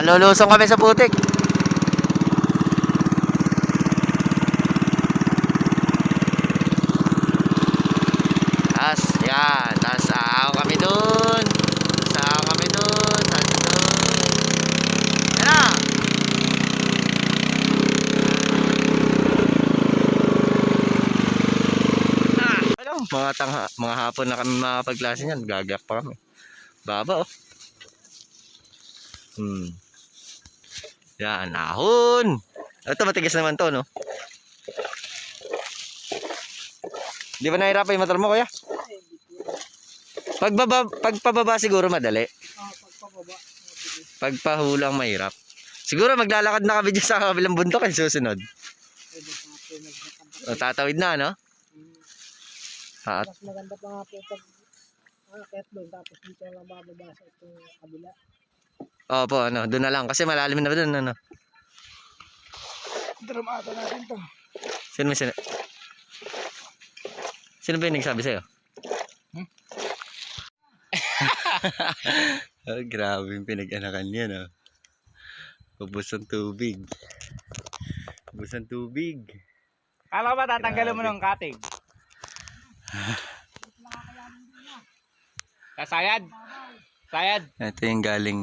Malulusong kami sa putik. Yan. Tas aaw kami dun. Aaw kami dun. Tas dun. Yan na. Mga hapon na kami makapagklase niyan. Gagak pa kami. Baba oh. Yan, ahon. Ito matigas naman to, no? Di ba nahirapan yung motor mo, kuya? Pagpababa siguro madali. Pagpababa. Pagpahulang mahirap. Siguro maglalakad na kami dyan sa kabilang bundok ay susunod. O, tatawid na, no? Mas maganda pa nga po pag akit doon tapos dito lang bababa sa itong kabila. Opo, ano, doon na lang. Kasi malalim na doon, ano. Dramata natin to. Sino ba yung nagsabi sa'yo? Oh, grabe yung pinag-anakan niya, no? Ubus ng tubig. Ubus ng tubig. Kala ko ba tatanggalin mo ng cutting? Sayad. Sayad. Ito yung galing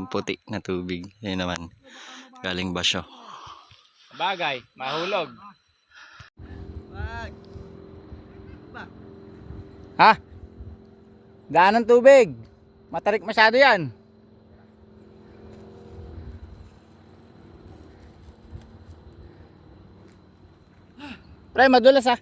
puti na tubig. Yan naman. Galing basyo. Bagay, mahulog. Ha? Daan ng tubig. Matarik masyado yan. Pre, madulas ha.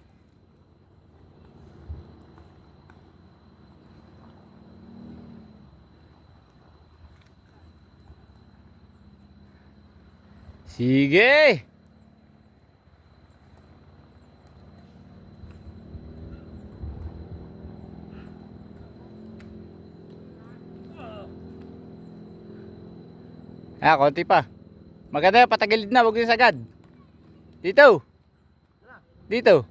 Sige. Konti pa. Maganda, patagilid na, wag yung sagad. Dito. Dito.